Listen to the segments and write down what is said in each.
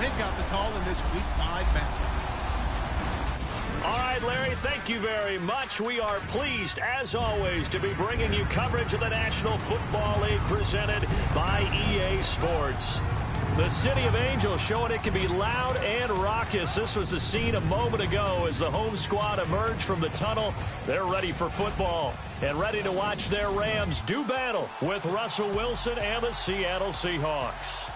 They've got the call in this Week 5 matchup. All right, Larry, thank you very much. We are pleased, as always, to be bringing you coverage of the National Football League presented by EA Sports. The City of Angels showing it can be loud and raucous. This was the scene a moment ago as the home squad emerged from the tunnel. They're ready for football and ready to watch their Rams do battle with Russell Wilson and the Seattle Seahawks.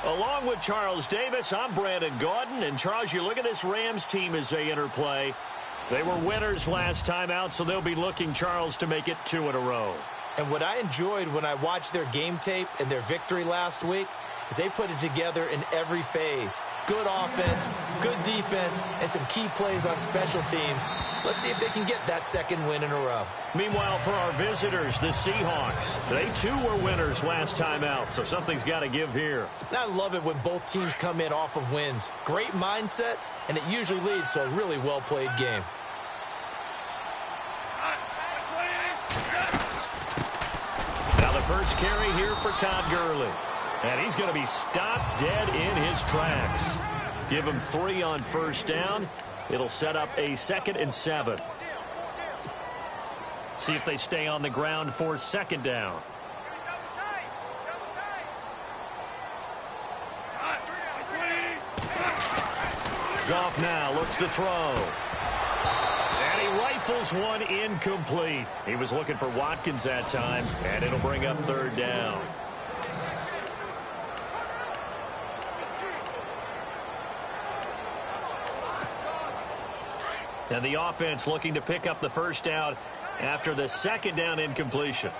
Along with Charles Davis, I'm Brandon Gaudin. And, Charles, you look at this Rams team as they interplay. They were winners last time out, so they'll be looking, Charles, to make it 2 in a row. And what I enjoyed when I watched their game tape and their victory last week is they put it together in every phase. Good offense, good defense, and some key plays on special teams. Let's see if they can get that second win in a row. Meanwhile, for our visitors, the Seahawks, they too were winners last time out, so something's got to give here. And I love it when both teams come in off of wins. Great mindsets, and it usually leads to a really well-played game. Now the first carry here for Todd Gurley. And he's going to be stopped dead in his tracks. Give him 3 on first down. It'll set up a 2nd and 7. See if they stay on the ground for 2nd down. Goff now looks to throw. And he rifles one incomplete. He was looking for Watkins that time, and it'll bring up 3rd down. And the offense looking to pick up the first down after the 2nd down incompletion.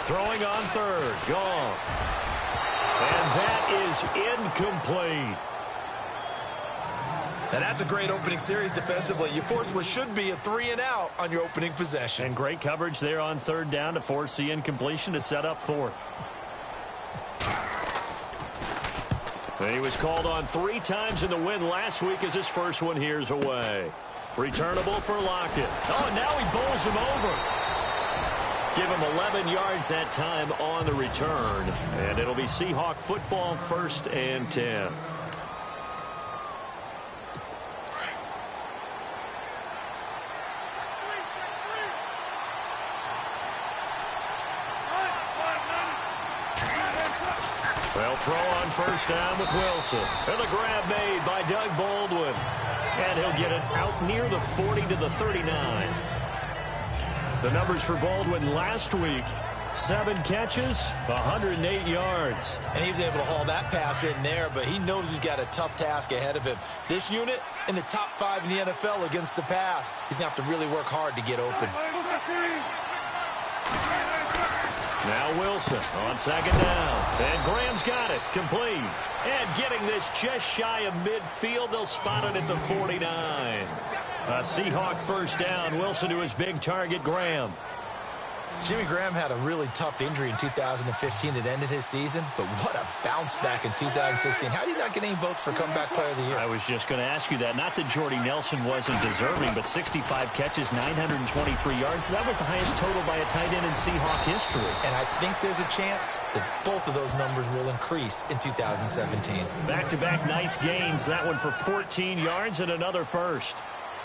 Throwing on 3rd, Goff. And that is incomplete. And that's a great opening series defensively. You force what should be a 3-and-out on your opening possession. And great coverage there on 3rd down to force the incompletion to set up 4th. And he was called on 3 times in the win last week as his first one here's away. Returnable for Lockett. Oh, and now he bowls him over. Give him 11 yards that time on the return. And it'll be Seahawk football, 1st and 10. They'll throw on first down with Wilson. And the grab made by Doug Baldwin. And he'll get it out near the 40 to the 39. The numbers for Baldwin last week, 7 catches, 108 yards. And he was able to haul that pass in there, but he knows he's got a tough task ahead of him. This unit in the top 5 in the NFL against the pass. He's going to have to really work hard to get open. Now Wilson on 2nd down. And Graham's got it. Complete. And getting this just shy of midfield. They'll spot it at the 49. A Seahawk first down. Wilson to his big target, Graham. Jimmy Graham had a really tough injury in 2015 that ended his season, but what a bounce back in 2016. How did he not get any votes for Comeback Player of the Year? I was just going to ask you that. Not that Jordy Nelson wasn't deserving, but 65 catches, 923 yards. That was the highest total by a tight end in Seahawk history. And I think there's a chance that both of those numbers will increase in 2017. Back-to-back nice gains. That one for 14 yards and another first.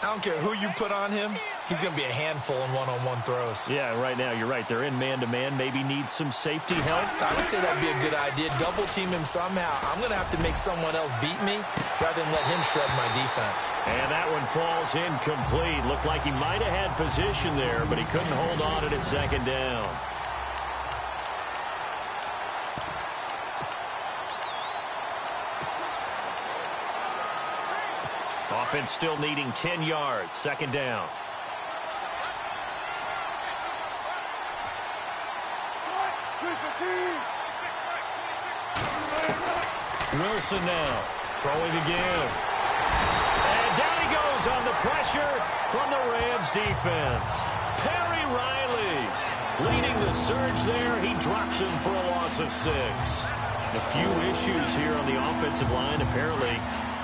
I don't care who you put on him. He's going to be a handful in one-on-one throws. Yeah, right now, you're right. They're in man-to-man. Maybe need some safety help. I would say that'd be a good idea. Double-team him somehow. I'm going to have to make someone else beat me rather than let him shred my defense. And that one falls incomplete. Looked like he might have had position there, but he couldn't hold on to it at 2nd down. Offense still needing 10 yards. 2nd down. Wilson now throwing again. And down he goes on the pressure from the Rams defense. Perry Riley leading the surge there. He drops him for a loss of 6. A few issues here on the offensive line. Apparently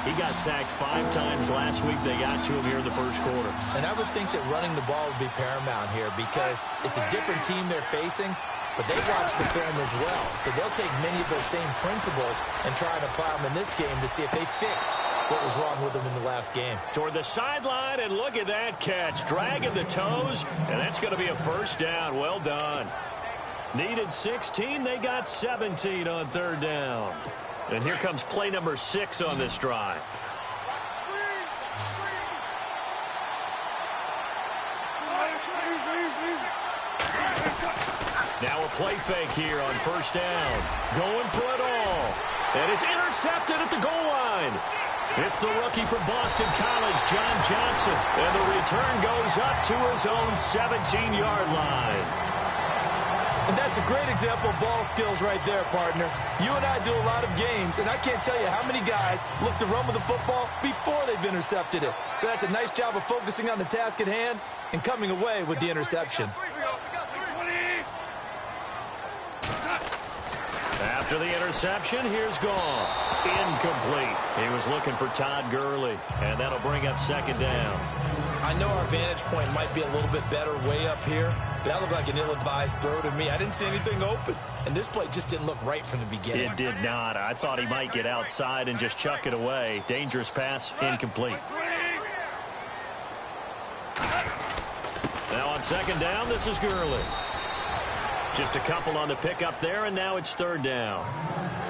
He got sacked 5 times last week. They got to him here in the first quarter. And I would think that running the ball would be paramount here because it's a different team they're facing, but they watch the film as well. So they'll take many of those same principles and try and apply them in this game to see if they fixed what was wrong with them in the last game. Toward the sideline, and look at that catch. Dragging the toes, and that's going to be a first down. Well done. Needed 16. They got 17 on third down. And here comes play number 6 on this drive. Now a play fake here on first down. Going for it all. And it's intercepted at the goal line. It's the rookie from Boston College, John Johnson. And the return goes up to his own 17-yard line. And that's a great example of ball skills right there, partner. You and I do a lot of games, and I can't tell you how many guys look to run with the football before they've intercepted it. So that's a nice job of focusing on the task at hand and coming away with the interception. After the interception, here's Goff. Incomplete. He was looking for Todd Gurley, and that'll bring up second down. I know our vantage point might be a little bit better way up here, but that looked like an ill-advised throw to me. I didn't see anything open, and this play just didn't look right from the beginning. It did not. I thought he might get outside and just chuck it away. Dangerous pass, incomplete. Now on second down, this is Gurley. Just a couple on the pickup there, and now it's third down.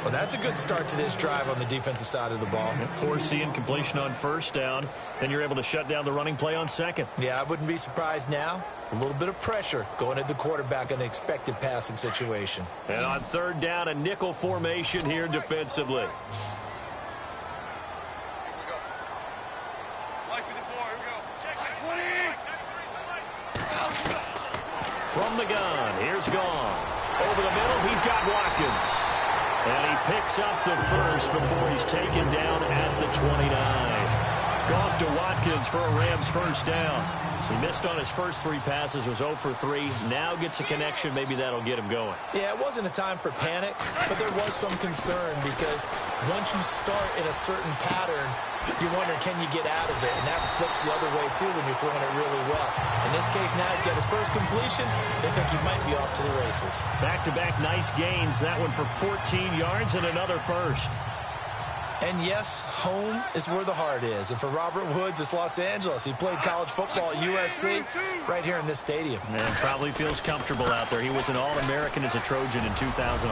Well, that's a good start to this drive on the defensive side of the ball. Force the incompletion on first down, then you're able to shut down the running play on second. Yeah, I wouldn't be surprised now. A little bit of pressure going at the quarterback in an expected passing situation. And on third down, a nickel formation here defensively. From the gun, here's Goff. Over the middle, he's got Watkins. And he picks up the first before he's taken down at the 29. Goff to Watkins for a Rams first down. He missed on his first 3 passes, was 0 for 3. Now gets a connection. Maybe that'll get him going. Yeah, it wasn't a time for panic, but there was some concern because once you start in a certain pattern, you're wondering, can you get out of it? And that flips the other way, too, when you're throwing it really well. In this case, now he's got his first completion. They think he might be off to the races. Back-to-back nice gains. That one for 14 yards and another first. And yes, home is where the heart is. And for Robert Woods, it's Los Angeles. He played college football at USC right here in this stadium. And probably feels comfortable out there. He was an All-American as a Trojan in 2011.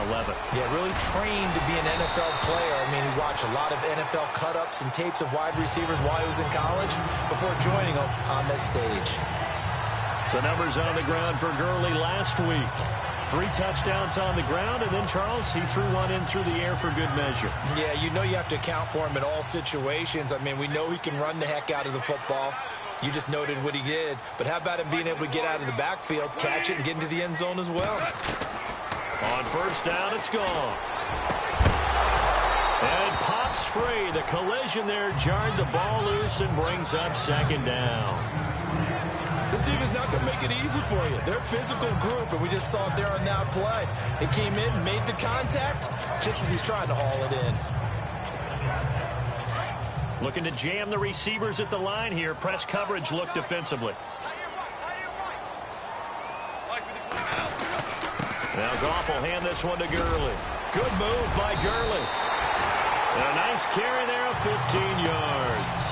Yeah, really trained to be an NFL player. I mean, he watched a lot of NFL cut-ups and tapes of wide receivers while he was in college before joining them on this stage. The numbers on the ground for Gurley last week. 3 touchdowns on the ground, and then, Charles, he threw one in through the air for good measure. Yeah, you know you have to account for him in all situations. I mean, we know he can run the heck out of the football. You just noted what he did. But how about him being able to get out of the backfield, catch it, and get into the end zone as well? On first down, it's gone. And it pops free. The collision there jarred the ball loose and brings up second down. This defense not going to make it easy for you. They're a physical group, and we just saw it there on that play. It came in, made the contact, just as he's trying to haul it in. Looking to jam the receivers at the line here. Press coverage look defensively. Now Goff will hand this one to Gurley. Good move by Gurley. And a nice carry there of 15 yards.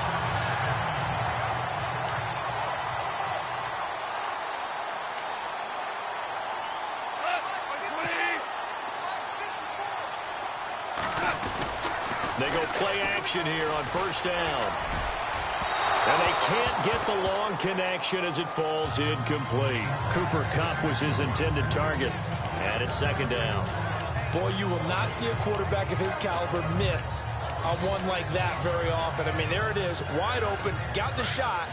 They go play action here on first down. And they can't get the long connection as it falls incomplete. Cooper Kupp was his intended target. And it's second down. Boy, you will not see a quarterback of his caliber miss on one like that very often. I mean, there it is, wide open, got the shot,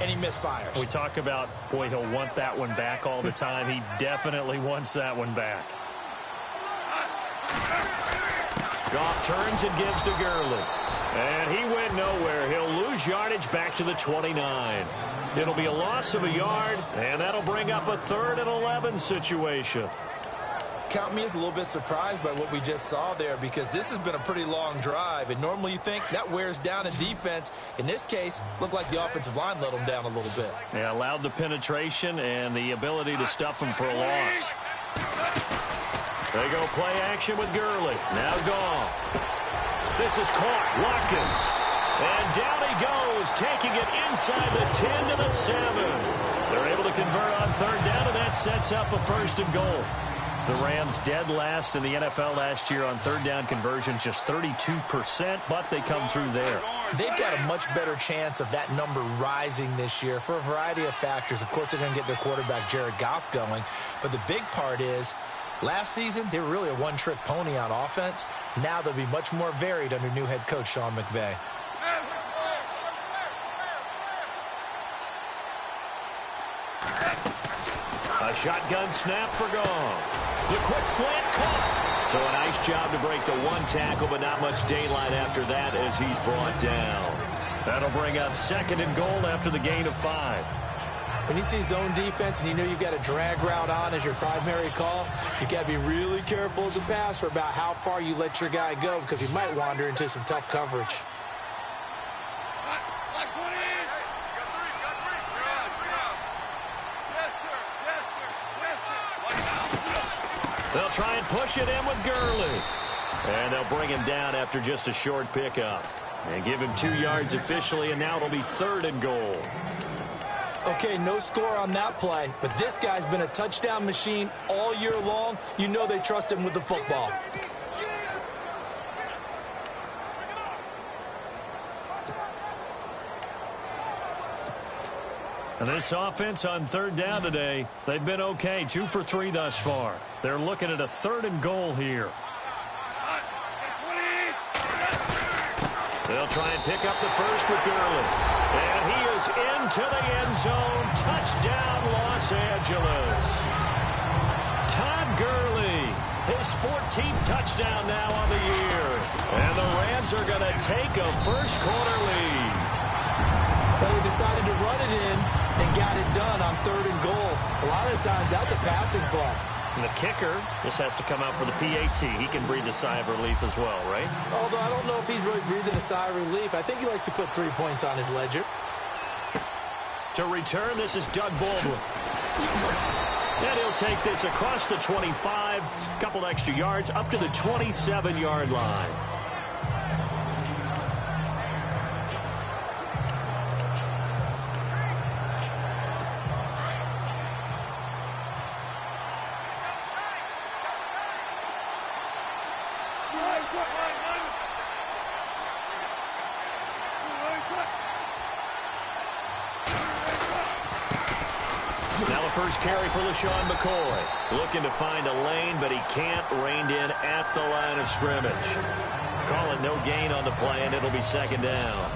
and he misfires. We talk about, boy, he'll want that one back all the time. He definitely wants that one back. Goff turns and gives to Gurley. And he went nowhere. He'll lose yardage back to the 29. It'll be a loss of a yard, and that'll bring up a 3rd and 11 situation. count me as a little bit surprised by what we just saw there, because this has been a pretty long drive, and normally you think that wears down a defense. In this case, looked like the offensive line let them down a little bit. Yeah, allowed the penetration and the ability to stuff them for a loss. They go play action with Gurley. Now Goff. This is caught. Watkins. And down he goes, taking it inside the 10 to the 7. They're able to convert on third down, and that sets up a 1st and goal. The Rams dead last in the NFL last year on third down conversions, just 32%, but they come through there. They've got a much better chance of that number rising this year for a variety of factors. Of course, they're going to get their quarterback, Jared Goff, going. But the big part is, last season, they were really a one-trick pony on offense. Now they'll be much more varied under new head coach Sean McVay. A shotgun snap for Goff. The quick slant caught. So a nice job to break the one tackle, but not much daylight after that as he's brought down. That'll bring up 2nd and goal after the gain of 5. When you see zone defense and you know you've got a drag route on as your primary call, you've got to be really careful as a passer about how far you let your guy go, because he might wander into some tough coverage. They'll try and push it in with Gurley. And they'll bring him down after just a short pickup. And give him 2 yards officially, and now it'll be 3rd and goal. Okay, no score on that play, but this guy's been a touchdown machine all year long. You know they trust him with the football. And this offense on third down today, they've been okay, 2 for 3 thus far. They're looking at a 3rd and goal here. They'll try and pick up the first with Gurley. And he is into the end zone. Touchdown, Los Angeles. Todd Gurley, his 14th touchdown now on the year. And the Rams are going to take a first-quarter lead. Well, they decided to run it in and got it done on 3rd and goal. A lot of times, that's a passing play. And the kicker just has to come out for the PAT. He can breathe a sigh of relief as well, right? Although I don't know if he's really breathing a sigh of relief. I think he likes to put 3 points on his ledger. To return, this is Doug Baldwin. And he'll take this across the 25, a couple extra yards, up to the 27-yard line. Now the first carry for LaShawn McCoy. Looking to find a lane, but he can't. Reined in at the line of scrimmage. Call it no gain on the play, and it'll be 2nd down.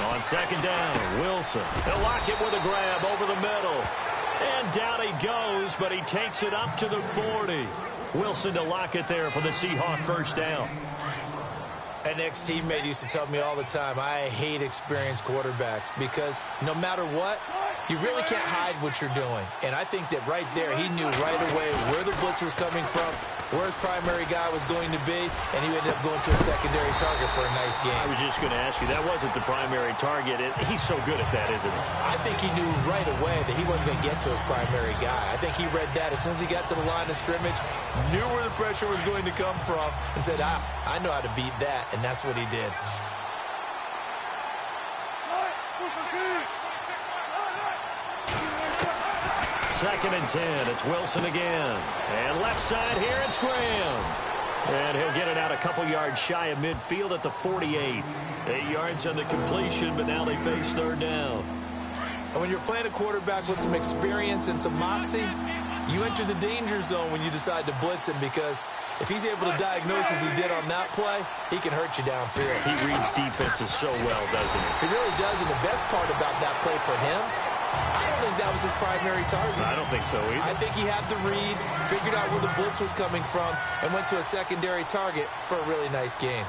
On 2nd down, Wilson. He'll lock it with a grab over the middle. And down he goes, but he takes it up to the 40. Wilson to lock it there for the Seahawk first down. An ex-teammate used to tell me all the time, I hate experienced quarterbacks because no matter what, you really can't hide what you're doing. And I think that right there, he knew right away where the blitz was coming from, where his primary guy was going to be, and he ended up going to a secondary target for a nice game. I was just going to ask you, that wasn't the primary target. He's so good at that, isn't he? I think he knew right away that he wasn't going to get to his primary guy. I think he read that as soon as he got to the line of scrimmage, knew where the pressure was going to come from, and said, I know how to beat that, and that's what he did. Second and 10. It's Wilson again. And left side here, it's Graham. And he'll get it out a couple yards shy of midfield at the 48. 8 yards on the completion, but now they face 3rd down. And when you're playing a quarterback with some experience and some moxie, you enter the danger zone when you decide to blitz him, because if he's able to diagnose as he did on that play, he can hurt you downfield. He reads defenses so well, doesn't he? He really does, and the best part about that play for him I don't think that was his primary target. I don't think so either. I think he had the read, figured out where the blitz was coming from, and went to a secondary target for a really nice gain.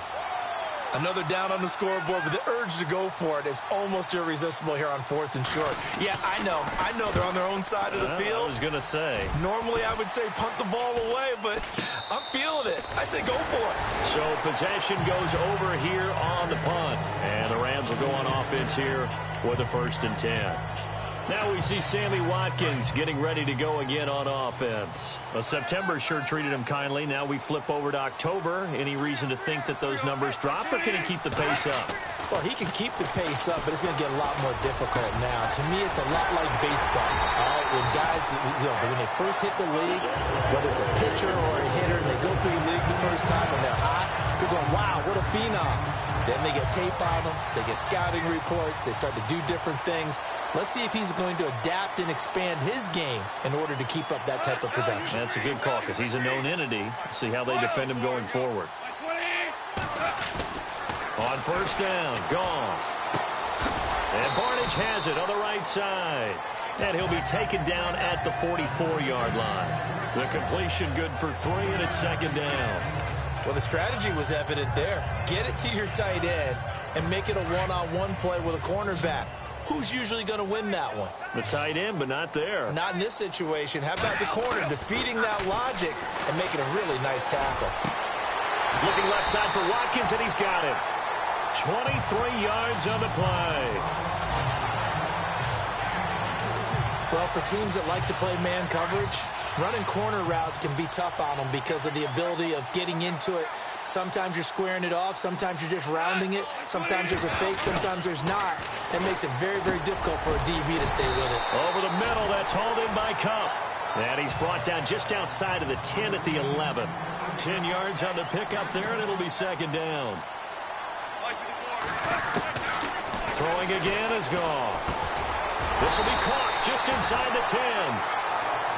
Another down on the scoreboard, but the urge to go for it is almost irresistible here on 4th and short. Yeah, I know they're on their own side of the field. I was going to say. Normally I would say punt the ball away, but I'm feeling it. I say go for it. So possession goes over here on the punt, and the Rams will go on offense here with a 1st and 10. Now we see Sammy Watkins getting ready to go again on offense. Well, September sure treated him kindly. Now we flip over to October. Any reason to think that those numbers drop, or can he keep the pace up? Well, he can keep the pace up, but it's going to get a lot more difficult now. To me, it's a lot like baseball. All right, when guys, when they first hit the league, whether it's a pitcher or a hitter, and they go through the league the first time and they're hot, they're going, wow, what a phenom. Then they get tape on them, they get scouting reports, they start to do different things. Let's see if he's going to adapt and expand his game in order to keep up that type of production. That's a good call because he's a known entity. See how they defend him going forward. On 1st down, gone. And Barnidge has it on the right side. And he'll be taken down at the 44-yard line. The completion good for 3, and it's 2nd down. Well, the strategy was evident there. Get it to your tight end and make it a one-on-one play with a cornerback. Who's usually going to win that one? The tight end, but not there. Not in this situation. How about the corner defeating that logic and making a really nice tackle? Looking left side for Watkins, and he's got it. 23 yards on the play. Well, for teams that like to play man coverage, running corner routes can be tough on them because of the ability of getting into it. Sometimes you're squaring it off. Sometimes you're just rounding it. Sometimes there's a fake. Sometimes there's not. It makes it very, very difficult for a DB to stay with it. Over the middle, that's hauled in by Cup. And he's brought down just outside of the 10 at the 11. 10 yards on the pickup there, and it'll be 2nd down. Throwing again is gone. This will be caught just inside the 10.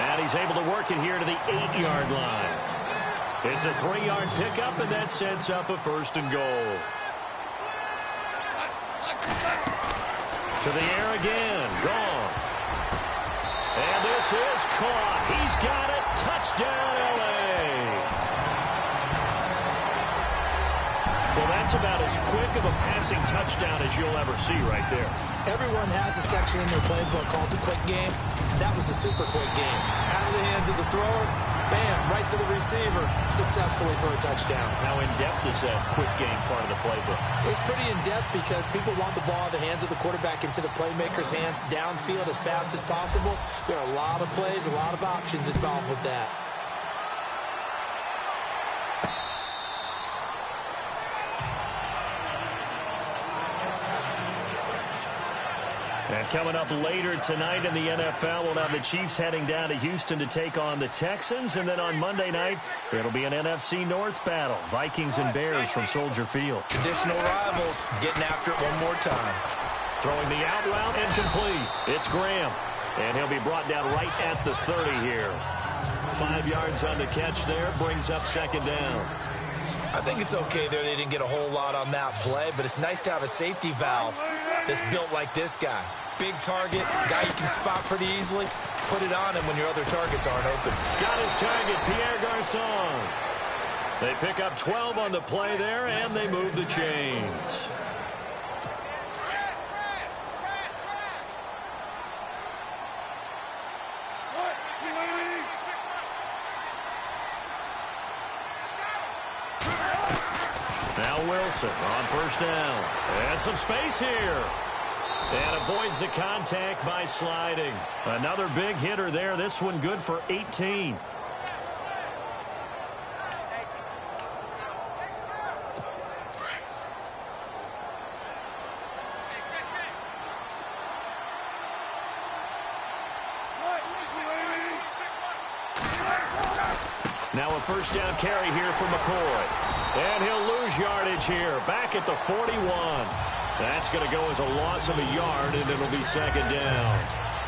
And he's able to work it here to the 8-yard line. It's a 3-yard pickup, and that sets up a 1st and goal. To the air again. Gone. And this is caught. He's got it. Touchdown, L.A. Well, that's about as quick of a passing touchdown as you'll ever see right there. Everyone has a section in their playbook called the quick game. That was the super quick game. Out of the hands of the thrower, bam, right to the receiver, successfully for a touchdown. How in-depth is that quick game part of the playbook? It's pretty in-depth because people want the ball in the hands of the quarterback into the playmaker's hands downfield as fast as possible. There are a lot of plays, a lot of options involved with that. And coming up later tonight in the NFL, we'll have the Chiefs heading down to Houston to take on the Texans. And then on Monday night, it'll be an NFC North battle. Vikings and Bears from Soldier Field. Traditional rivals getting after it one more time. Throwing the out route and complete. It's Graham. And he'll be brought down right at the 30 here. 5 yards on the catch there. Brings up 2nd down. I think it's okay there. They didn't get a whole lot on that play, but it's nice to have a safety valve that's built like this guy. Big target, guy you can spot pretty easily. Put it on him when your other targets aren't open. Got his target, Pierre Garçon. They pick up 12 on the play there, and they move the chains. Now Wilson on 1st down. And some space here. And avoids the contact by sliding. Another big hitter there. This one good for 18. Now a 1st down carry here for McCoy. And he'll lose yardage here. Back at the 41. That's going to go as a loss of a yard, and it'll be 2nd down.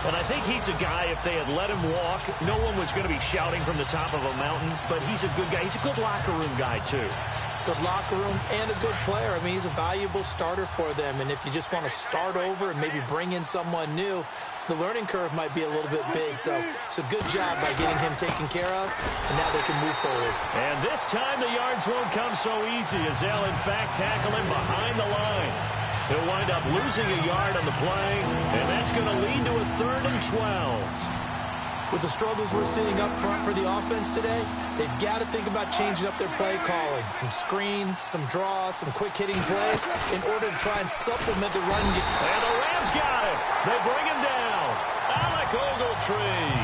And I think he's a guy, if they had let him walk, no one was going to be shouting from the top of a mountain, but he's a good guy. He's a good locker room guy, too. good locker room, and a good player. I mean, he's a valuable starter for them. And if you just want to start over and maybe bring in someone new, the learning curve might be a little bit big. So it's a good job by getting him taken care of, and now they can move forward. And this time the yards won't come so easy as they'll, in fact, tackle him behind the line. He'll wind up losing a yard on the play, and that's going to lead to a 3rd and 12. With the struggles we're seeing up front for the offense today, they've got to think about changing up their play calling. Some screens, some draws, some quick-hitting plays in order to try and supplement the run game. And the Rams got it. They bring him down. Alec Ogletree.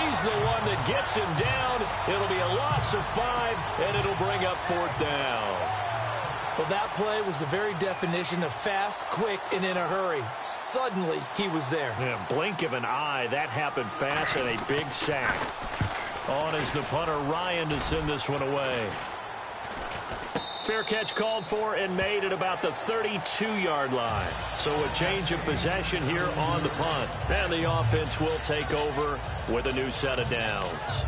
He's the one that gets him down. It'll be a loss of 5, and it'll bring up 4th down. Well, that play was the very definition of fast, quick, and in a hurry. Suddenly, he was there. Yeah, blink of an eye. That happened fast, and a big sack. On is the punter, Ryan, to send this one away. Fair catch called for and made at about the 32-yard line. So a change of possession here on the punt. And the offense will take over with a new set of downs.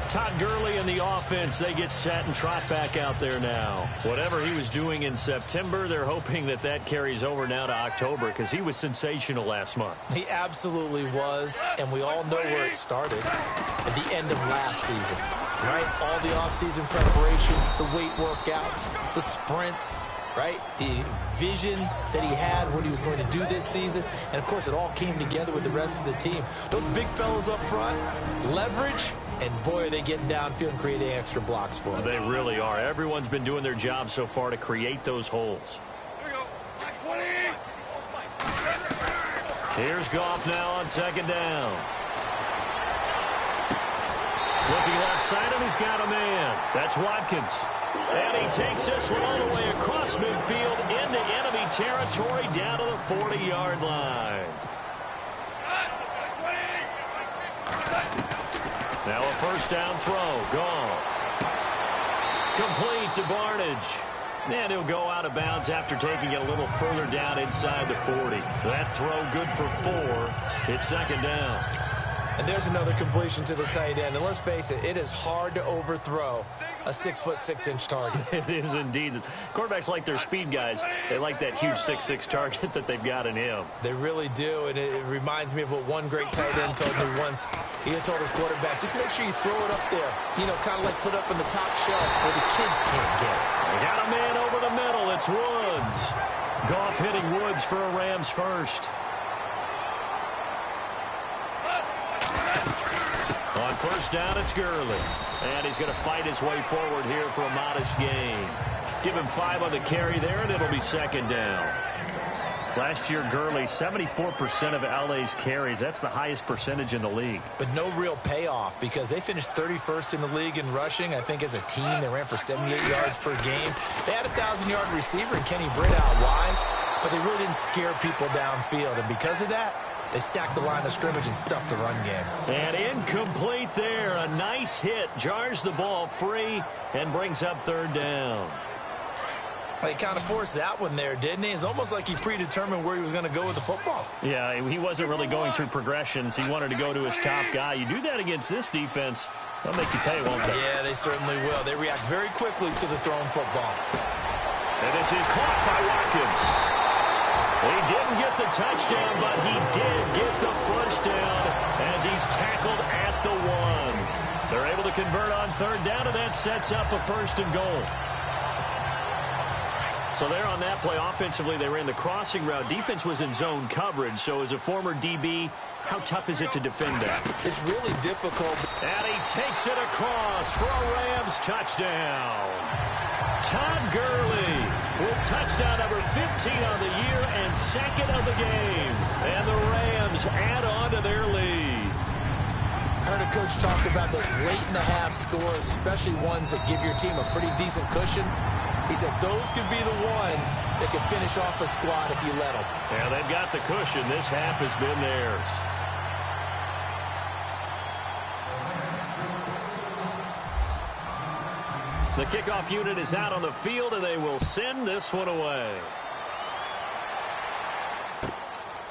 Todd Gurley and the offense, they get set and trot back out there now. Whatever he was doing in September, they're hoping that that carries over now to October because he was sensational last month. He absolutely was, and we all know where it started at the end of last season, right? All the offseason preparation, the weight workouts, the sprints, right? The vision that he had what he was going to do this season. And, of course, it all came together with the rest of the team. Those big fellas up front, leverage, and, boy, are they getting downfield and creating extra blocks for them. They really are. Everyone's been doing their job so far to create those holes. Here's Goff now on 2nd down. Looking left side, and he's got a man. That's Watkins. And he takes this one all the way across midfield into enemy territory down to the 40-yard line. Now a 1st down throw. Goff. Complete to Barnage. And he'll go out of bounds after taking it a little further down inside the 40. That throw good for 4. It's 2nd down. And there's another completion to the tight end. And let's face it, it is hard to overthrow a 6'6" target. It is indeed. Quarterbacks like their speed guys. They like that huge 6'6" target that they've got in him. They really do, and it reminds me of what one great tight end told me once. He had told his quarterback, just make sure you throw it up there. You know, kind of like put up on the top shelf where the kids can't get it. They got a man over the middle. It's Woods. Goff hitting Woods for a Rams first. On 1st down, it's Gurley. And he's going to fight his way forward here for a modest gain. Give him 5 on the carry there, and it'll be 2nd down. Last year, Gurley, 74% of LA's carries. That's the highest percentage in the league. But no real payoff because they finished 31st in the league in rushing. I think as a team, they ran for 78 yards per game. They had a 1,000-yard receiver in Kenny Britt out wide, but they really didn't scare people downfield. And because of that, they stacked the line of scrimmage and stuffed the run game. And incomplete there. A nice hit. Jars the ball free and brings up 3rd down. He kind of forced that one there, didn't he? It's almost like he predetermined where he was going to go with the football. Yeah, he wasn't really going through progressions. He wanted to go to his top guy. You do that against this defense, they'll make you pay, won't they? Yeah, they certainly will. They react very quickly to the thrown football. And this is caught by Watkins. He didn't get the touchdown, but he did get the 1st down as he's tackled at the 1. They're able to convert on 3rd down, and that sets up a 1st and goal. So there on that play, offensively, they ran the crossing route. Defense was in zone coverage, so as a former DB, how tough is it to defend that? It's really difficult. And he takes it across for a Rams touchdown. Todd Gurley with touchdown number 15 on the year and 2nd of the game. And the Rams add on to their lead. I heard a coach talk about those late-in-the-half scores, especially ones that give your team a pretty decent cushion. He said those could be the ones that could finish off a squad if you let them. Yeah, they've got the cushion. This half has been theirs. The kickoff unit is out on the field, and they will send this one away.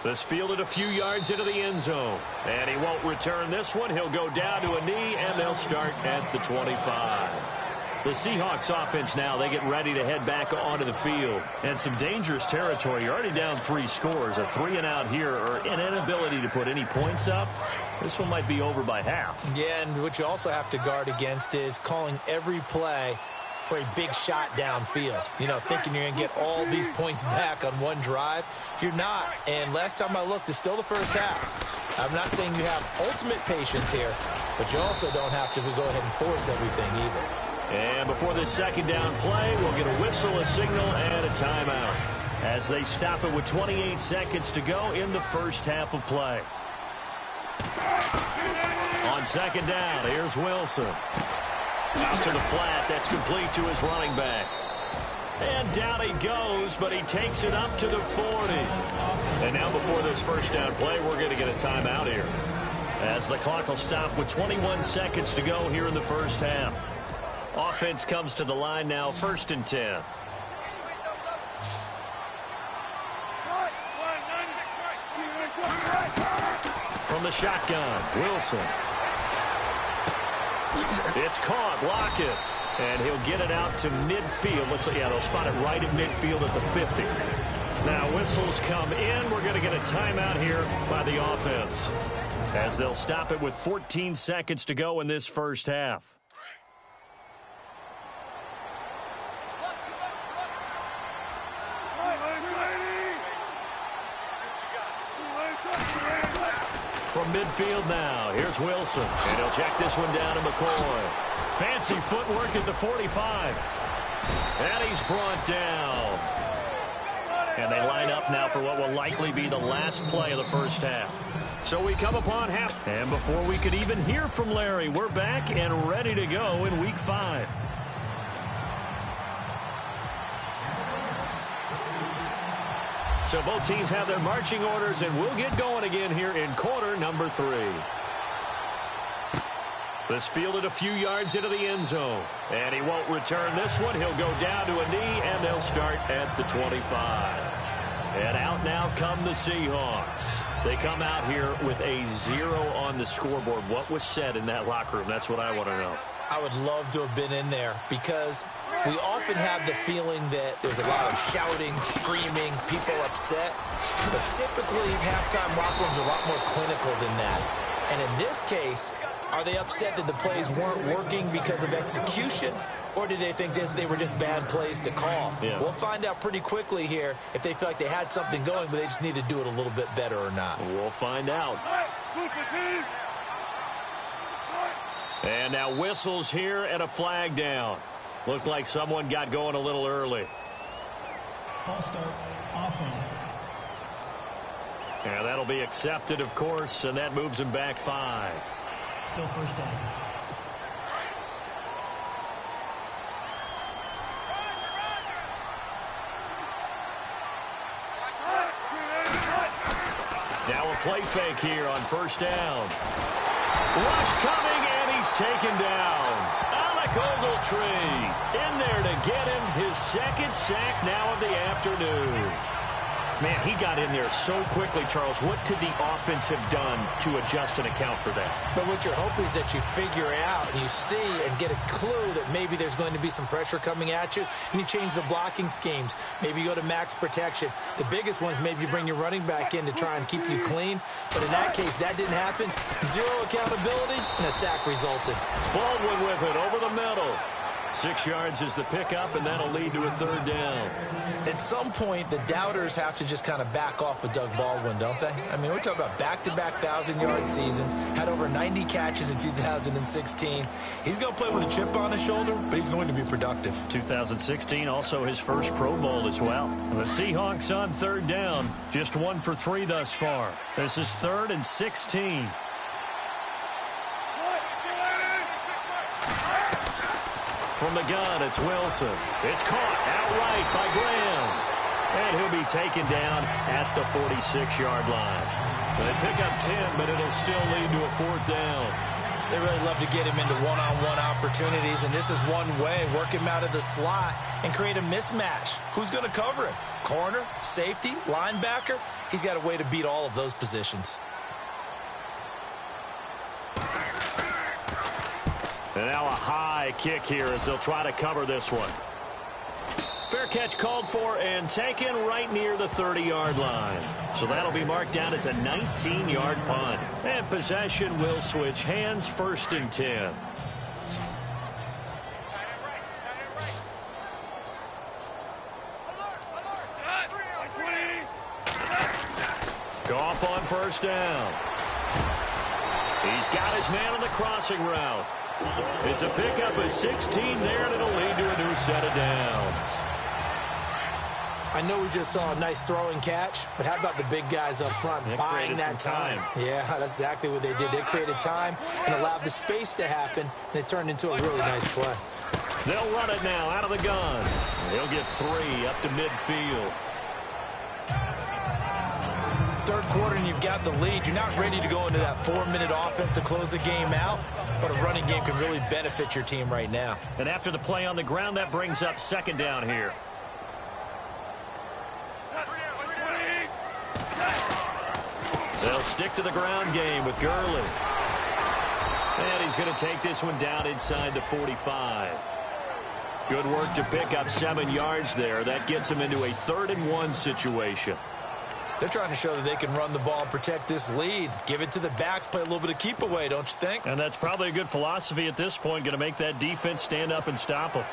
This fielded a few yards into the end zone. And he won't return this one. He'll go down to a knee, and they'll start at the 25. The Seahawks offense now, they get ready to head back onto the field. And some dangerous territory. You're already down 3 scores. A 3-and-out here, or an inability to put any points up. This one might be over by half. Yeah, and what you also have to guard against is calling every play for a big shot downfield. You know, thinking you're going to get all these points back on one drive. You're not. And last time I looked, it's still the first half. I'm not saying you have ultimate patience here, but you also don't have to go ahead and force everything either. And before this second down play, we'll get a whistle, a signal, and a timeout as they stop it with 28 seconds to go in the first half of play. On second down, here's Wilson. Out to the flat. That's complete to his running back. And down he goes, but he takes it up to the 40. And now before this first down play, we're going to get a timeout here, as the clock will stop with 21 seconds to go here in the first half. Offense comes to the line now, 1st and 10. From the shotgun, Wilson. It's caught, Lockett. And he'll get it out to midfield. Let's see, yeah, they'll spot it right at midfield at the 50. Now whistles come in. We're going to get a timeout here by the offense, as they'll stop it with 14 seconds to go in this first half. From midfield now, here's Wilson. And he'll check this one down to McCoy. Fancy footwork at the 45. And he's brought down. And they line up now for what will likely be the last play of the first half. So we come upon half. And before we could even hear from Larry, we're back and ready to go in Week 5. So both teams have their marching orders, and we'll get going again here in quarter number 3. This fielded a few yards into the end zone. And he won't return this one. He'll go down to a knee, and they'll start at the 25. And out now come the Seahawks. They come out here with a 0 on the scoreboard. What was said in that locker room? That's what I want to know. I would love to have been in there, because we often have the feeling that there's a lot of shouting, screaming, people upset. But typically, halftime locker rooms are a lot more clinical than that. And in this case, are they upset that the plays weren't working because of execution? Or do they think they were just bad plays to call? Yeah. We'll find out pretty quickly here if they feel like they had something going, but they just need to do it a little bit better or not. We'll find out. And now whistles here and a flag down. Looked like someone got going a little early. False start, offense. And that'll be accepted, of course, and that moves him back 5. Still first down. Now a play fake here on first down. Rush coming, and he's taken down. Alec Ogletree in there to get him his second sack now of the afternoon. Man, he got in there so quickly, Charles. What could the offense have done to adjust and account for that? But what you're hoping is that you figure out and you see and get a clue that maybe there's going to be some pressure coming at you, and you change the blocking schemes. Maybe you go to max protection. The biggest one is maybe you bring your running back in to try and keep you clean. But in that case, that didn't happen. 0 accountability, and a sack resulted. Baldwin with it over the middle. 6 yards is the pickup, and that'll lead to a third down. At some point, the doubters have to just kind of back off with Doug Baldwin, don't they? I mean, we're talking about back-to-back 1,000-yard seasons, had over 90 catches in 2016. He's going to play with a chip on his shoulder, but he's going to be productive. 2016, also his first Pro Bowl as well. The Seahawks on third down, just 1 for 3 thus far. This is 3rd and 16. From the gun, it's Wilson. It's caught outright by Graham. And he'll be taken down at the 46-yard line. They pick up 10, but it'll still lead to a 4th down. They really love to get him into one-on-one opportunities, and this is one way. Work him out of the slot and create a mismatch. Who's going to cover him? Corner, safety, linebacker? He's got a way to beat all of those positions. And now a high kick here as they'll try to cover this one. Fair catch called for and taken right near the 30-yard line. So that'll be marked down as a 19-yard punt. And possession will switch hands, 1st and 10. Goff on 1st down. He's got his man on the crossing route. It's a pickup of 16 there, and it'll lead to a new set of downs. I know we just saw a nice throwing catch, but how about the big guys up front buying that time? Yeah, that's exactly what they did. They created time and allowed the space to happen, and it turned into a really nice play. They'll run it now out of the gun. He'll get 3 up to midfield. 3rd quarter and you've got the lead. You're not ready to go into that 4-minute offense to close the game out, but a running game can really benefit your team right now. And after the play on the ground, that brings up 2nd down here. They'll stick to the ground game with Gurley. And he's going to take this one down inside the 45. Good work to pick up 7 yards there. That gets him into a 3rd and 1 situation. They're trying to show that they can run the ball and protect this lead. Give it to the backs, play a little bit of keep away, don't you think? And that's probably a good philosophy at this point, going to make that defense stand up and stop them.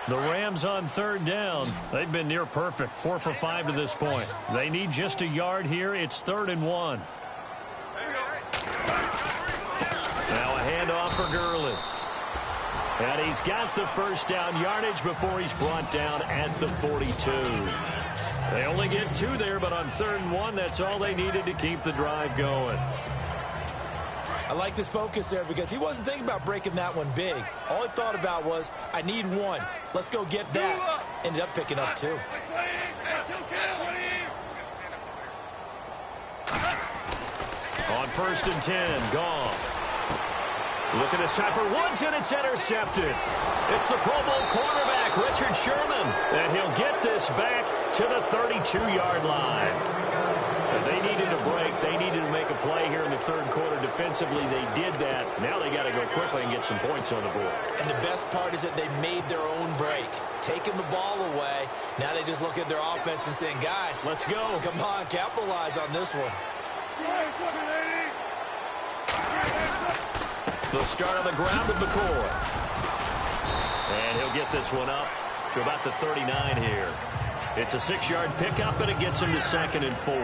The Rams on 3rd down. They've been near perfect, 4 for 5 to this point. They need just a yard here. It's 3rd and 1. Now a handoff for Gurley. And he's got the 1st down yardage before he's brought down at the 42. They only get 2 there, but on 3rd and 1, that's all they needed to keep the drive going. I like his focus there because he wasn't thinking about breaking that one big. All he thought about was, I need 1. Let's go get that. Ended up picking up 2. On 1st and 10, Goff. Looking this time for Woods, and it's intercepted. It's the Pro Bowl cornerback, Richard Sherman. And he'll get this back to the 32-yard line. And they needed a break. They needed to make a play here in the 3rd quarter. Defensively, they did that. Now they got to go quickly and get some points on the board. And the best part is that they made their own break. Taking the ball away. Now they just look at their offense and saying, guys, let's go. Come on, capitalize on this one. They'll start on the ground with McCoy. And he'll get this one up to about the 39 here. It's a 6-yard pickup, and it gets him to 2nd and 4.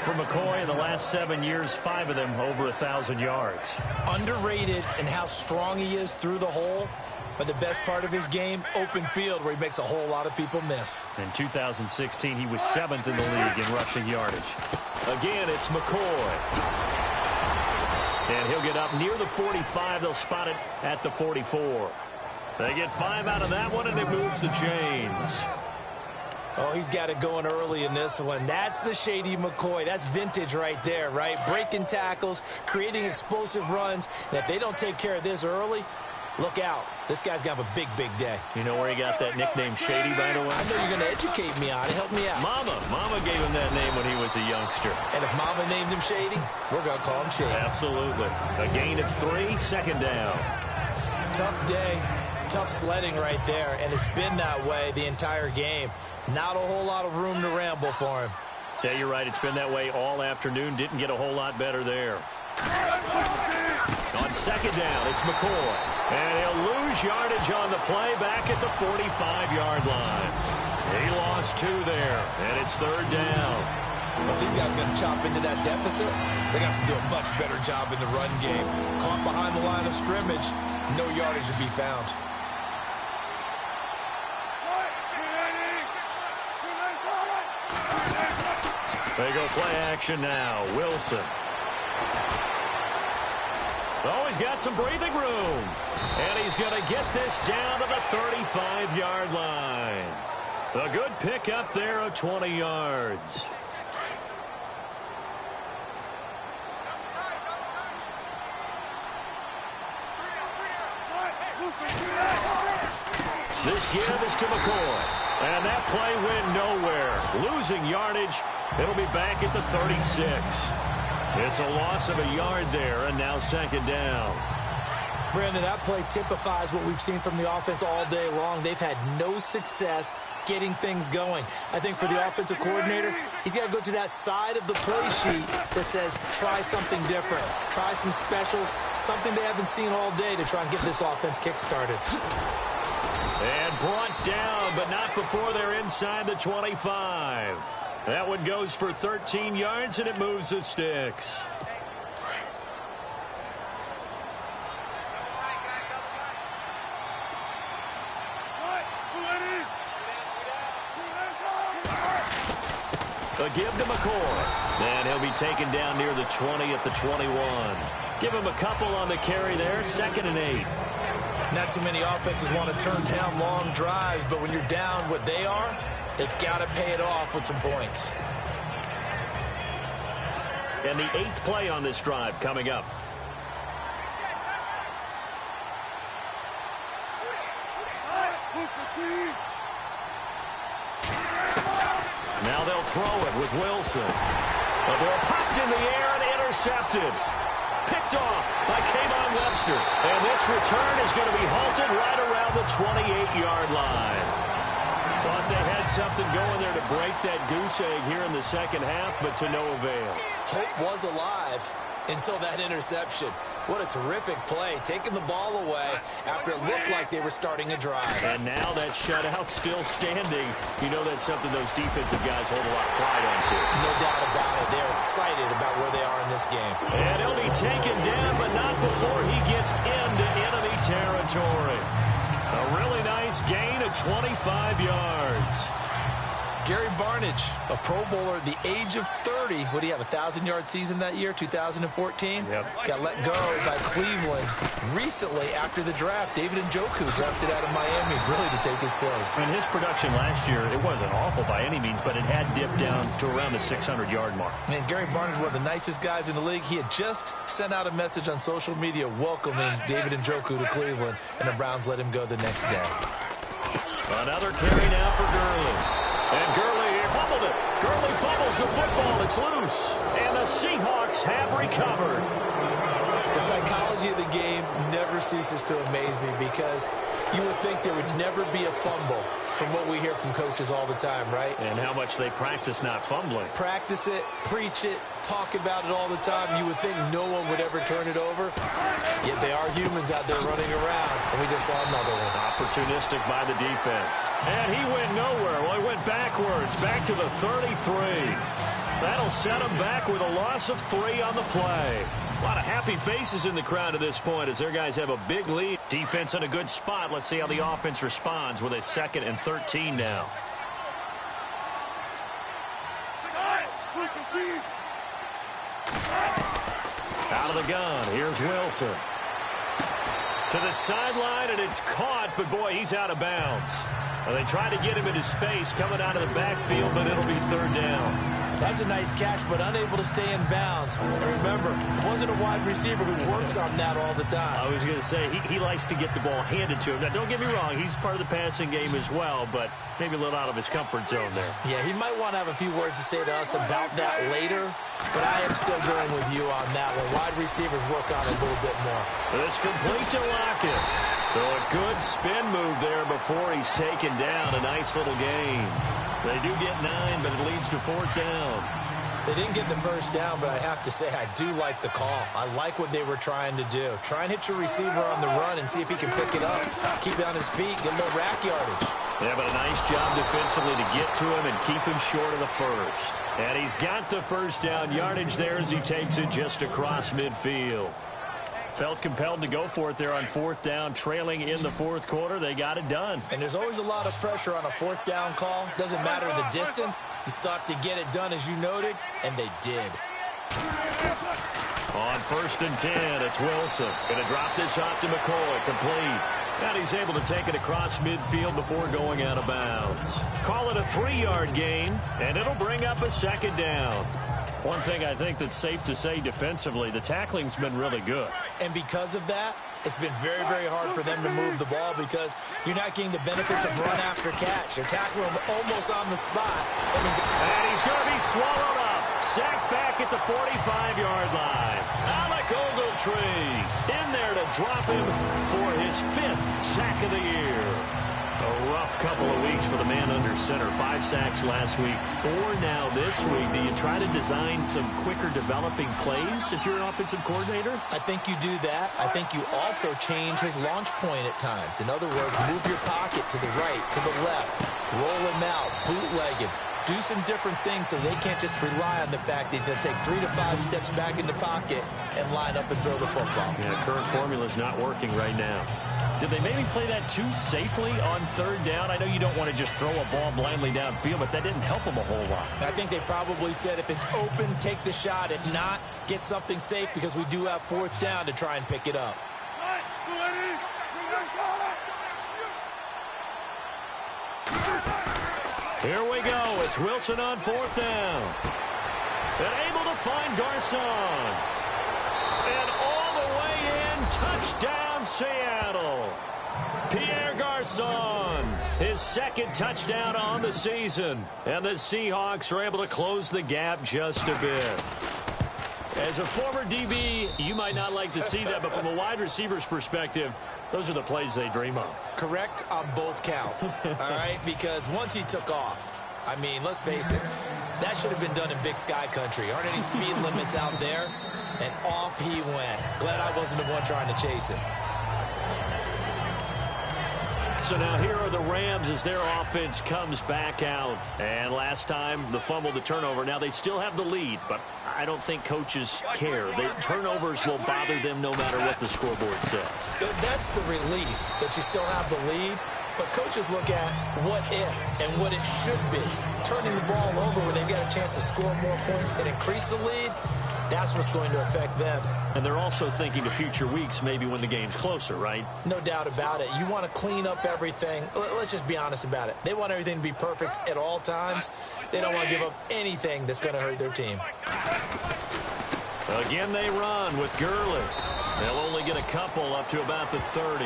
For McCoy, in the last 7 years, 5 of them over 1,000 yards. Underrated in how strong he is through the hole. But the best part of his game, open field, where he makes a whole lot of people miss. In 2016, he was 7th in the league in rushing yardage. Again, it's McCoy. And he'll get up near the 45. They'll spot it at the 44. They get 5 out of that one, and it moves the chains. Oh, he's got it going early in this one. That's the Shady McCoy. That's vintage right there, right? Breaking tackles, creating explosive runs. And if they don't take care of this early, look out. This guy's going to have a big, big day. You know where he got that nickname Shady, by the way? I know you're going to educate me on it. Help me out. Mama gave him that name when he was a youngster. And if Mama named him Shady, we're going to call him Shady. Absolutely. A gain of 3, 2nd down. Tough day, tough sledding right there, and it's been that way the entire game. Not a whole lot of room to ramble for him. Yeah, you're right. It's been that way all afternoon. Didn't get a whole lot better there. On 2nd down, it's McCoy. And he'll lose yardage on the play back at the 45-yard line. He lost 2 there, and it's 3rd down. Well, if these guys got to chop into that deficit, they got to do a much better job in the run game. Caught behind the line of scrimmage, no yardage to be found. They go play action now. Wilson. Oh, he's got some breathing room. And he's going to get this down to the 35-yard line. A good pick up there of 20 yards. This give is to McCoy. And that play went nowhere. Losing yardage. It'll be back at the 36. It's a loss of a yard there, and now second down. Brandon, that play typifies what we've seen from the offense all day long. They've had no success getting things going. I think for the offensive coordinator, he's got to go to that side of the play sheet that says, try something different. Try some specials, something they haven't seen all day to try and get this offense kick-started. And brought down, but not before they're inside the 25. That one goes for 13 yards, and it moves the sticks. A give to McCoy. And he'll be taken down near the 20 at the 21. Give him a couple on the carry there. 2nd and 8. Not too many offenses want to turn down long drives, but when you're down what they are, they've got to pay it off with some points. And the 8th play on this drive coming up. Now they'll throw it with Wilson. The ball popped in the air and intercepted. Picked off by Kayvon Webster. And this return is going to be halted right around the 28-yard line. Thought they had something going there to break that goose egg here in the second half, but to no avail. Hope was alive until that interception. What a terrific play, taking the ball away after it looked like they were starting a drive. And now that shutout still standing. You know that's something those defensive guys hold a lot of pride on, too. No doubt about it. They're excited about where they are in this game. And he'll be taken down, but not before he gets into enemy territory. A really nice gain of 25 yards. Gary Barnidge, a Pro Bowler at the age of 30. What do you have, a 1,000-yard season that year, 2014? Yep. Got let go by Cleveland recently after the draft. David Njoku drafted out of Miami really to take his place. And his production last year, it wasn't awful by any means, but it had dipped down to around the 600-yard mark. And Gary Barnidge, one of the nicest guys in the league. He had just sent out a message on social media welcoming David Njoku to Cleveland, and the Browns let him go the next day. Another carry now for Gurley. And Gurley fumbled it. Gurley fumbles the football. It's loose. And the Seahawks have recovered. The psychology of the game never ceases to amaze me because you would think there would never be a fumble from what we hear from coaches all the time, right? And how much they practice not fumbling. Practice it, preach it, talk about it all the time. You would think no one would ever turn it over. Yet they are humans out there running around, and we just saw another one. Opportunistic by the defense. And he went nowhere. Well, he went backwards, back to the 33. That'll set him back with a loss of 3 on the play. A lot of happy faces in the crowd at this point as their guys have a big lead. Defense in a good spot. Let's see how the offense responds with a 2nd and 13 now. Out of the gun. Here's Wilson. To the sideline, and it's caught, but boy, he's out of bounds. Well, they tried to get him into space coming out of the backfield, but it'll be 3rd down. That's a nice catch, but unable to stay in bounds. And remember, it wasn't a wide receiver who works on that all the time. I was going to say, he likes to get the ball handed to him. Now, don't get me wrong, he's part of the passing game as well, but maybe a little out of his comfort zone there. Yeah, he might want to have a few words to say to us about that later, but I am still going with you on that one. Wide receivers work on it a little bit more. It's complete to Lockett. So a good spin move there before he's taken down. A nice little gain. They do get 9, but it leads to 4th down. They didn't get the first down, but I have to say I do like the call. I like what they were trying to do. Try and hit your receiver on the run and see if he can pick it up. Keep it on his feet, get a little rack yardage. Yeah, but a nice job defensively to get to him and keep him short of the first. And he's got the first down yardage there as he takes it just across midfield. Felt compelled to go for it there on 4th down, trailing in the 4th quarter. They got it done. And there's always a lot of pressure on a 4th down call. Doesn't matter the distance. You still have to get it done, as you noted, and they did. On 1st and 10, it's Wilson. Going to drop this off to McCoy, complete. And he's able to take it across midfield before going out of bounds. Call it a 3-yard gain, and it'll bring up a 2nd down. One thing I think that's safe to say defensively, the tackling's been really good. And because of that, it's been very, very hard for them to move the ball because you're not getting the benefits of run after catch. They're tackling him almost on the spot. And he's going to be swallowed up. Sacked back at the 45-yard line. Alec Ogletree in there to drop him for his 5th sack of the year. A rough couple of weeks for the man under center. 5 sacks last week, 4 now this week. Do you try to design some quicker developing plays if you're an offensive coordinator? I think you do that. I think you also change his launch point at times. In other words, move your pocket to the right, to the left, roll him out, bootleg him. Do some different things so they can't just rely on the fact that he's going to take 3 to 5 steps back in the pocket and line up and throw the football. Yeah, current formula's not working right now. Did they maybe play that too safely on 3rd down? I know you don't want to just throw a ball blindly downfield, but that didn't help them a whole lot. I think they probably said if it's open, take the shot. If not, get something safe because we do have 4th down to try and pick it up. Here we go. It's Wilson on 4th down. And able to find Garcon. And all the way in, touchdown Seattle. Pierre Garcon, his 2nd touchdown on the season. And the Seahawks are able to close the gap just a bit. As a former DB, you might not like to see that, but from a wide receiver's perspective, those are the plays they dream of. Correct on both counts, all right? Because once he took off, I mean, let's face it, that should have been done in Big Sky country. Aren't any speed limits out there? And off he went. Glad I wasn't the one trying to chase him. So now here are the Rams as their offense comes back out. And last time, the fumble, the turnover. Now they still have the lead, but I don't think coaches care. The turnovers will bother them no matter what the scoreboard says. That's the relief that you still have the lead. But coaches look at what if and what it should be. Turning the ball over when they've got a chance to score more points and increase the lead, that's what's going to affect them. And they're also thinking to future weeks, maybe when the game's closer, right? No doubt about it. You want to clean up everything. Let's just be honest about it. They want everything to be perfect at all times. They don't want to give up anything that's going to hurt their team. Again, they run with Gurley. They'll only get a couple up to about the 30.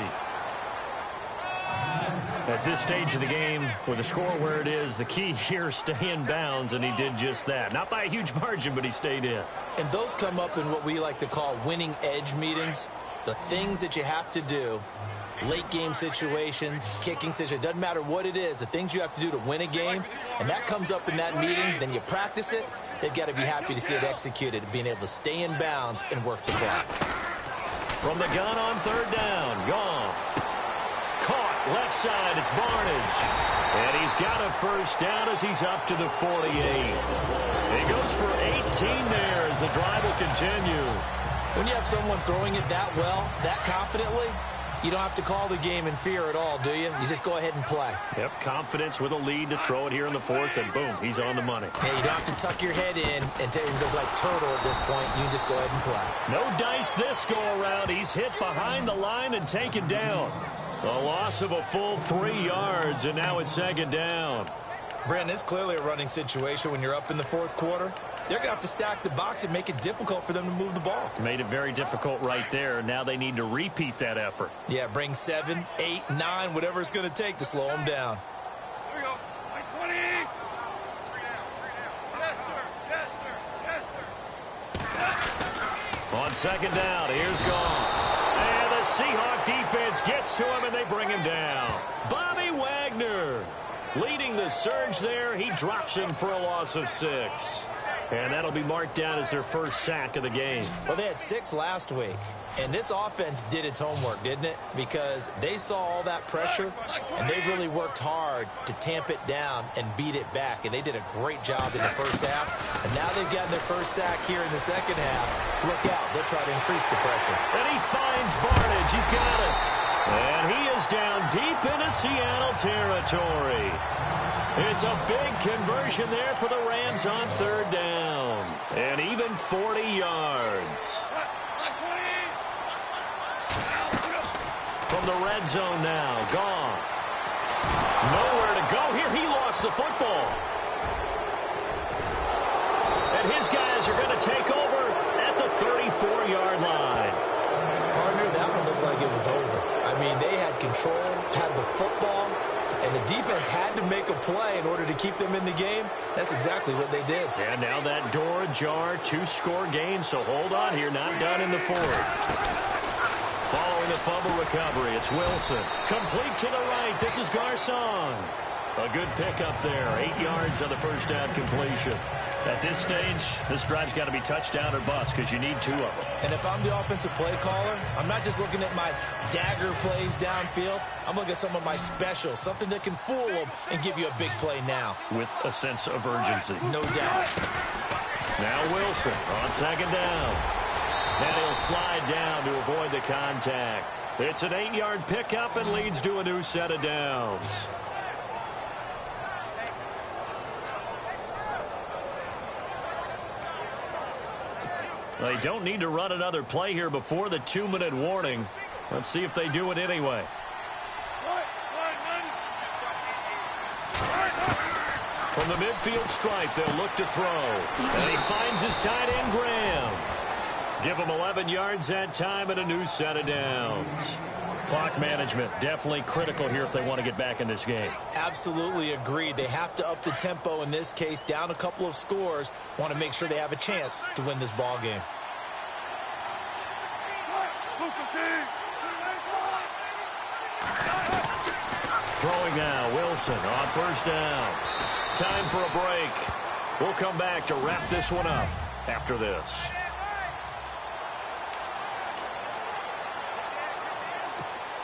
At this stage of the game, with the score where it is, the key here is stay in bounds, and he did just that. Not by a huge margin, but he stayed in. And those come up in what we like to call winning edge meetings. The things that you have to do, late game situations, kicking situations, doesn't matter what it is, the things you have to do to win a game, and that comes up in that meeting, then you practice it, they've got to be happy to see it executed, being able to stay in bounds and work the clock. From the gun on 3rd down, Goff. Caught left side, it's Barnage. And he's got a 1st down as he's up to the 48. He goes for 18 there as the drive will continue. When you have someone throwing it that well, that confidently, you don't have to call the game in fear at all, do you? You just go ahead and play. Yep, confidence with a lead to throw it here in the 4th, and boom, he's on the money. Yeah, you don't have to tuck your head in and go like turtle at this point. You just go ahead and play. No dice this go-around. He's hit behind the line and taken down. A loss of a full 3 yards, and now it's 2nd down. Brandon, it's clearly a running situation when you're up in the 4th quarter. They're going to have to stack the box and make it difficult for them to move the ball. Made it very difficult right there. Now they need to repeat that effort. Yeah, bring 7, 8, 9, whatever it's going to take to slow them down. Here we go. 20. On 2nd down, here's Goff. And the Seahawk defense gets to him, and they bring him down. Bobby Wagner leading the surge there. He drops him for a loss of 6. And that'll be marked down as their 1st sack of the game. Well, they had 6 last week. And this offense did its homework, didn't it? Because they saw all that pressure, and they really worked hard to tamp it down and beat it back. And they did a great job in the 1st half. And now they've gotten their 1st sack here in the 2nd half. Look out. They'll try to increase the pressure. And he finds Barnage. He's got it. And he is down deep into Seattle territory. It's a big conversion there for the Rams on 3rd down. And even 40 yards. From the red zone now, Goff. Nowhere to go here. He lost the football. And his guys are going to take over at the 34-yard line. Partner, that one looked like it was over. I mean, they had control, had the football, and the defense had to make a play in order to keep them in the game. That's exactly what they did. And now that door ajar, 2-score game, so hold on here, not done in the fourth. Following the fumble recovery, it's Wilson. Complete to the right, this is Garcon. A good pickup there, 8 yards on the first down completion. At this stage, this drive's got to be touchdown or bust because you need 2 of them. And if I'm the offensive play caller, I'm not just looking at my dagger plays downfield. I'm looking at some of my specials, something that can fool them and give you a big play now. With a sense of urgency. No doubt. Now Wilson on second down. And he'll slide down to avoid the contact. It's an 8-yard pickup and leads to a new set of downs. They don't need to run another play here before the 2-minute warning. Let's see if they do it anyway. From the midfield stripe, they'll look to throw. And he finds his tight end, Graham. Give him 11 yards that time and a new set of downs. Clock management definitely critical here if they want to get back in this game. Absolutely agreed. They have to up the tempo in this case, down a couple of scores. Want to make sure they have a chance to win this ball game. Throwing now, Wilson on first down. Time for a break. We'll come back to wrap this one up after this.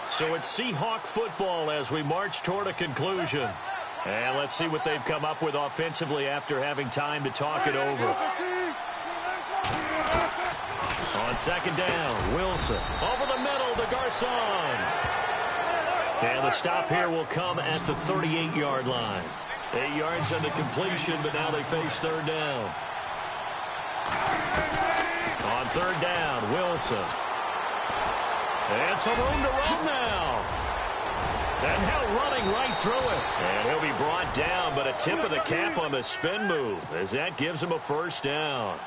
So it's Seahawk football as we march toward a conclusion. And let's see what they've come up with offensively after having time to talk it over. On second down, Wilson over the middle to Garcon. And the stop here will come at the 38-yard line. 8 yards on the completion, but now they face third down. On third down, Wilson. And some room to run now. And now running right through it. And he'll be brought down, but a tip of the cap on the spin move as that gives him a first down.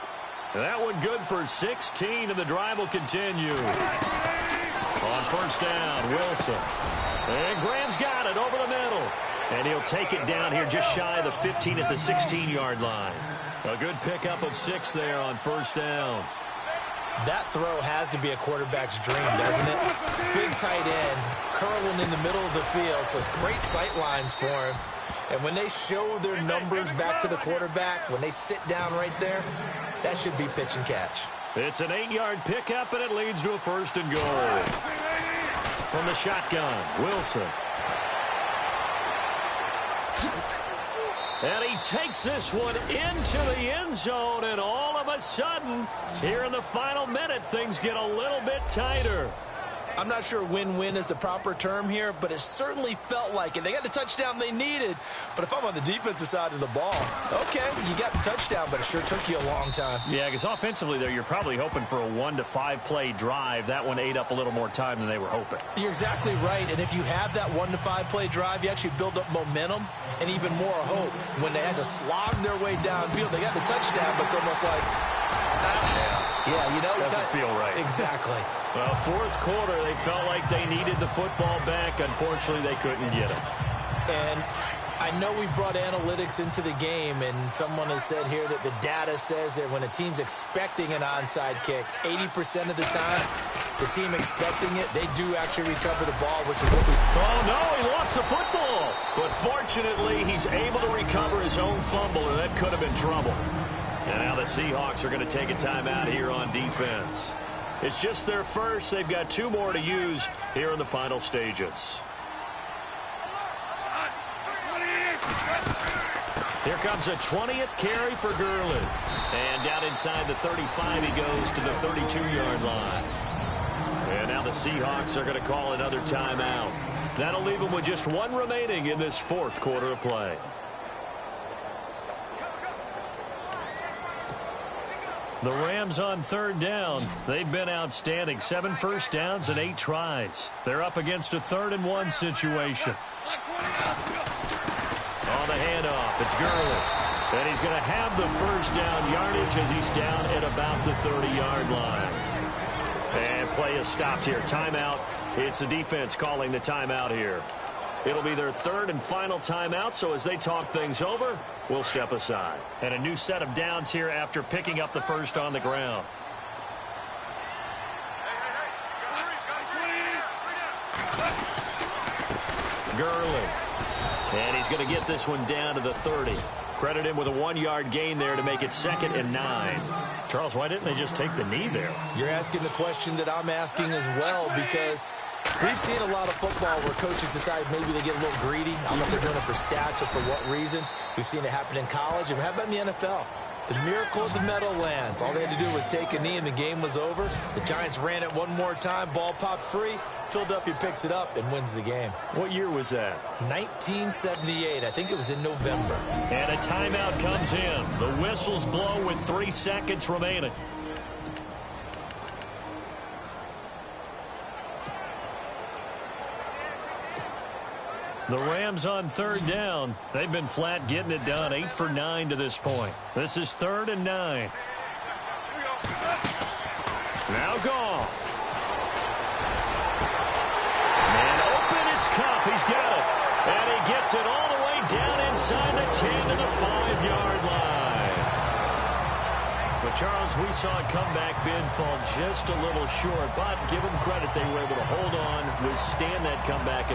And that one good for 16, and the drive will continue. On first down, Wilson. And Graham's got it over the middle. And he'll take it down here just shy of the 15 at the 16-yard line. A good pickup of 6 there on first down. That throw has to be a quarterback's dream, doesn't it? Big tight end, curling in the middle of the field, so it's great sight lines for him. And when they show their numbers back to the quarterback, when they sit down right there, that should be pitch and catch. It's an 8-yard pickup, and it leads to a first and goal. From the shotgun, Wilson. And he takes this one into the end zone, and all of a sudden, here in the final minute, things get a little bit tighter. I'm not sure win-win is the proper term here, but it certainly felt like it. They got the touchdown they needed, but if I'm on the defensive side of the ball, okay, you got the touchdown, but it sure took you a long time. Yeah, because offensively there, you're probably hoping for a 1 to 5 play drive. That one ate up a little more time than they were hoping. You're exactly right, and if you have that 1 to 5 play drive, you actually build up momentum and even more hope. When they had to slog their way downfield, they got the touchdown, but it's almost like, yeah, you know. Doesn't feel right. Exactly. Well, fourth quarter, they felt like they needed the football back. Unfortunately, they couldn't get it. And I know we brought analytics into the game, and someone has said here that the data says that when a team's expecting an onside kick, 80% of the time, the team expecting it, they do actually recover the ball, which is what was... Oh, no, he lost the football. But fortunately, he's able to recover his own fumble, and that could have been trouble. And now the Seahawks are going to take a timeout here on defense. It's just their first. They've got 2 more to use here in the final stages. Here comes a 20th carry for Gurley. And down inside the 35, he goes to the 32-yard line. And now the Seahawks are going to call another timeout. That'll leave them with just 1 remaining in this fourth quarter of play. The Rams on third down. They've been outstanding. 7 first downs and 8 tries. They're up against a 3rd and 1 situation. On the handoff, it's Gurley. And he's going to have the first down yardage as he's down at about the 30-yard line. And play is stopped here. Timeout. It's the defense calling the timeout here. It'll be their third and final timeout, so as they talk things over, we'll step aside. And a new set of downs here after picking up the first on the ground. Gurley. And he's going to get this one down to the 30. Credit him with a 1-yard gain there to make it 2nd and 9. Charles, why didn't they just take the knee there? You're asking the question that I'm asking as well, because we've seen a lot of football where coaches decide maybe they get a little greedy. I don't know if they're doing it for stats or for what reason. We've seen it happen in college, and how about in the NFL? The miracle of the Meadowlands. All they had to do was take a knee, and the game was over. The Giants ran it one more time. Ball popped free. Philadelphia picks it up and wins the game. What year was that? 1978. I think it was in November. And a timeout comes in. The whistles blow with 3 seconds remaining. The Rams on 3rd down. They've been flat getting it done. 8 for 9 to this point. This is 3rd and 9. Now Goff. And open, it's Cup. He's got it. And he gets it all the way down inside the 10 to the 5-yard line. But, Charles, we saw a comeback bid fall just a little short. But give them credit, they were able to hold on, withstand that comeback.